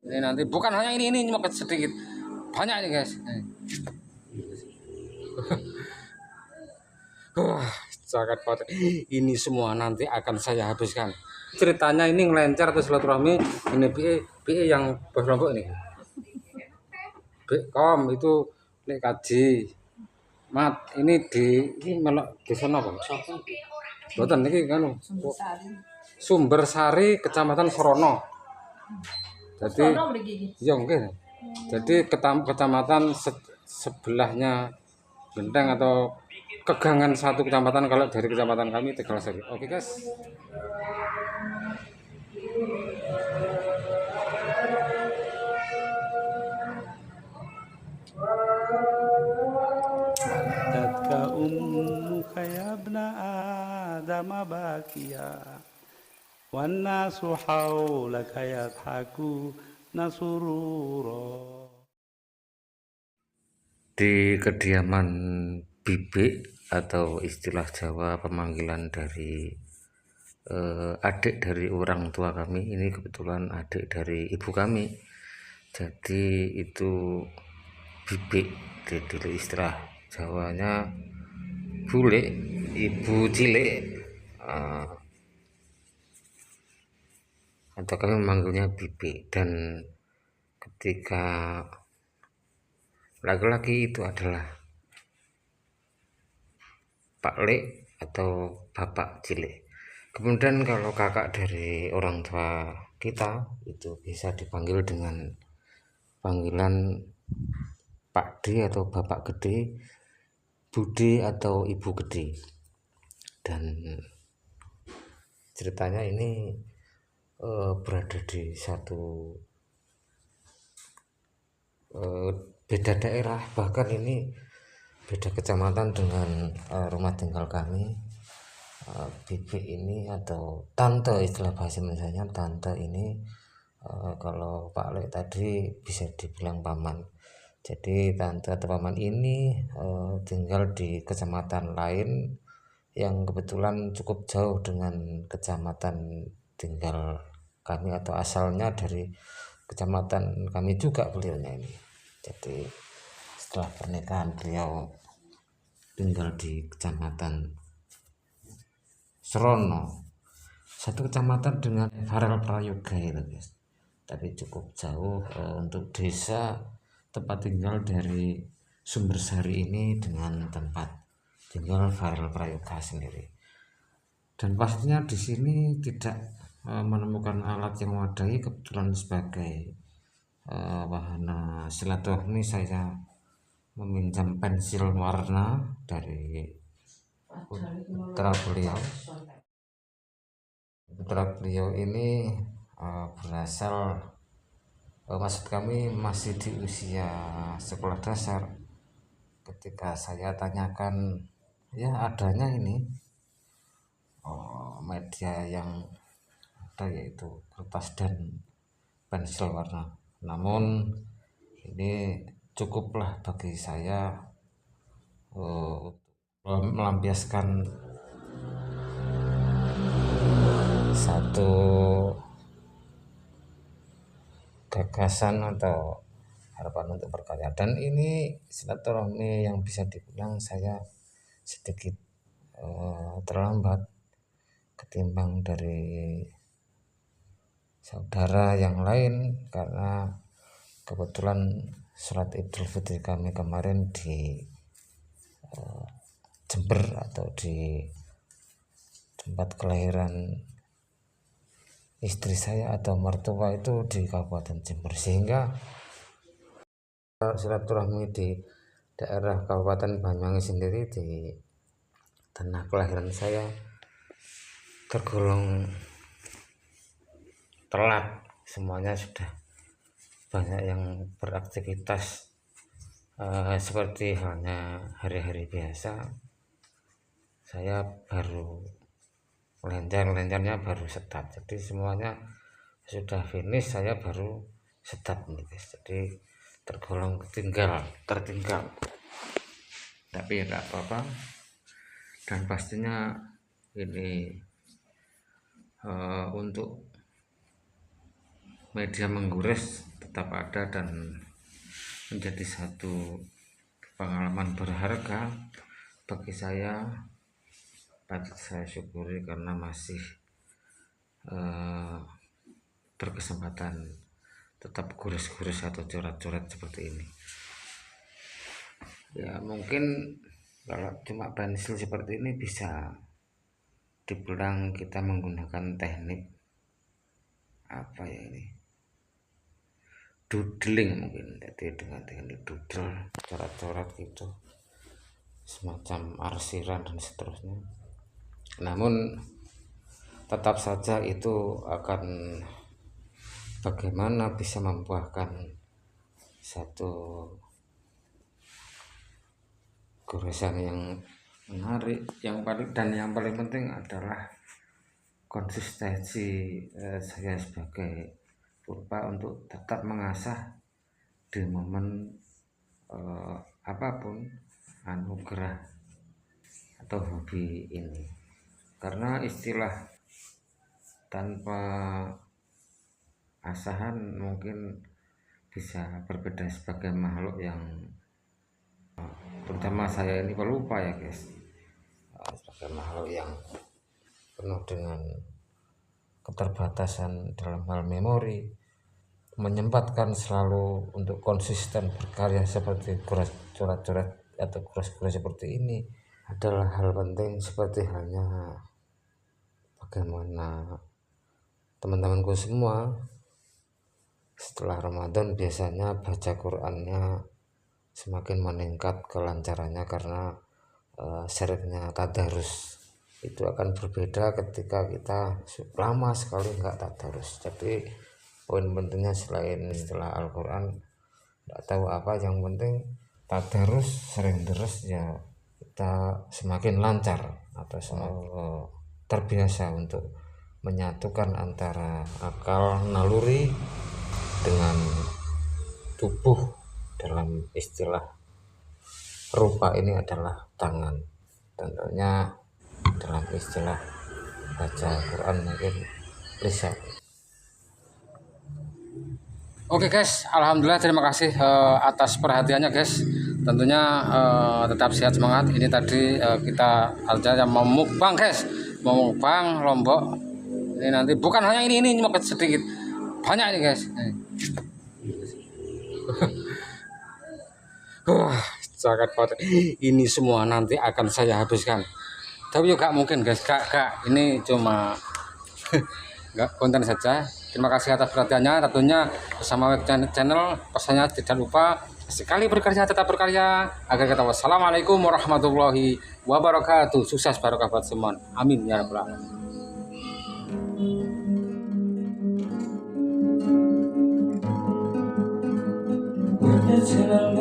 Ini nanti bukan hanya ini cuma sedikit, banyak ini guys. Wah, sangat banget. Ini semua nanti akan saya habiskan. Ceritanya ini ngelencer atau silaturahmi ini PE yang berkelompok ini. Kom itu nek kaji. Mat ini ini melok desa napa? Mboten niki kan Sumber Sari Kecamatan Sorono. Jadi iya mungkin. Jadi kecamatan sebelahnya Genteng atau Kegangan satu kecamatan, kalau dari kecamatan kami Tegalasari. Oke guys. Datka ummuka ya ibna Adam bakiya wan nasu haulaka yadhaku nasurura. Di kediaman Bibik atau istilah Jawa pemanggilan dari adik dari orang tua kami, ini kebetulan adik dari ibu kami, jadi itu Bibik. Jadi istilah Jawanya bule, ibu cilik, atau kami memanggilnya Bibik. Dan ketika laki-laki itu adalah Pak Lek atau Bapak Cilik. Kemudian kalau kakak dari orang tua kita itu bisa dipanggil dengan panggilan Pak D atau Bapak Gede, Bude atau Ibu Gede. Dan ceritanya ini berada di satu beda daerah, bahkan ini beda kecamatan dengan rumah tinggal kami. Bibi ini atau tante, istilah bahasa Indonesia tante ini, kalau Pak Lek tadi bisa dibilang paman. Jadi tante atau paman ini tinggal di kecamatan lain yang kebetulan cukup jauh dengan kecamatan tinggal kami, atau asalnya dari kecamatan kami juga beliaunya ini. Jadi setelah pernikahan beliau tinggal di kecamatan Serono, satu kecamatan dengan Farel Prayoga itu guys, tapi cukup jauh untuk desa tempat tinggal dari Sumber Sari ini dengan tempat tinggal Farel Prayoga sendiri. Dan pastinya di sini tidak menemukan alat yang memadai. Kebetulan sebagai wahana silaturahmi, saya meminjam pensil warna dari putra beliau. Putra beliau ini berasal, maksud kami masih di usia sekolah dasar. Ketika saya tanyakan, ya adanya ini media yang ada yaitu kertas dan pensil warna. Namun ini cukuplah bagi saya melampiaskan satu gagasan atau harapan untuk berkarya. Dan ini silaturahmi yang bisa dibilang saya sedikit terlambat ketimbang dari saudara yang lain, karena kebetulan sholat Idul Fitri kami kemarin di Jember atau di tempat kelahiran istri saya atau mertua itu di Kabupaten Jember, sehingga silaturahmi di daerah Kabupaten Banyuwangi sendiri, di tanah kelahiran saya, tergolong telat. Semuanya sudah banyak yang beraktivitas seperti halnya hari-hari biasa. Saya baru lencar-lencarnya baru start, jadi semuanya sudah finish, saya baru start nih guys. Jadi tergolong tertinggal, tapi ya nggak apa-apa. Dan pastinya ini untuk media menggores tetap ada dan menjadi satu pengalaman berharga bagi saya. Patut saya syukuri karena masih berkesempatan tetap gurus-gurus atau coret-coret seperti ini. Ya mungkin kalau cuma pensil seperti ini bisa dibilang kita menggunakan teknik apa ya ini, doodling mungkin. Jadi dengan teknik doodle, coret-coret gitu, semacam arsiran dan seterusnya. Namun tetap saja itu akan bagaimana bisa membuahkan satu goresan yang menarik. Yang paling penting adalah konsistensi saya sebagai purba untuk tetap mengasah di momen apapun anugerah atau hobi ini. Karena istilah tanpa asahan mungkin bisa berbeda sebagai makhluk yang terutama saya ini pelupa ya guys, sebagai makhluk yang penuh dengan keterbatasan dalam hal memori, menyempatkan selalu untuk konsisten berkarya seperti coret-coret atau kuras-kuras seperti ini adalah hal penting. Seperti halnya bagaimana teman-temanku semua setelah Ramadan biasanya baca Qur'annya semakin meningkat kelancarannya karena seringnya tadarus. Itu akan berbeda ketika kita lama sekali nggak tadarus. Jadi poin pentingnya selain setelah Al-Quran nggak tahu apa, yang penting tadarus sering terus ya, kita semakin lancar atau semakin terbiasa untuk menyatukan antara akal naluri dengan tubuh. Dalam istilah rupa ini adalah tangan, tentunya dalam istilah baca Quran mungkin lisan. Oke guys, alhamdulillah, terima kasih atas perhatiannya guys. Tentunya tetap sehat semangat. Ini tadi kita aja mau mukbang guys, mau mukbang Lombok. Ini nanti bukan hanya ini cuma sedikit, banyak ini guys. Sangat banget. Ini semua nanti akan saya habiskan. Tapi juga mungkin guys, kak, ini cuma nggak konten saja. Terima kasih atas perhatiannya. Tentunya bersama web channel pesannya tidak lupa sekali berkarya tetap berkarya. Agar kata wassalamualaikum warahmatullahi wabarakatuh. Sukses barokah buat semua. Amin ya rabbal alamin. Channel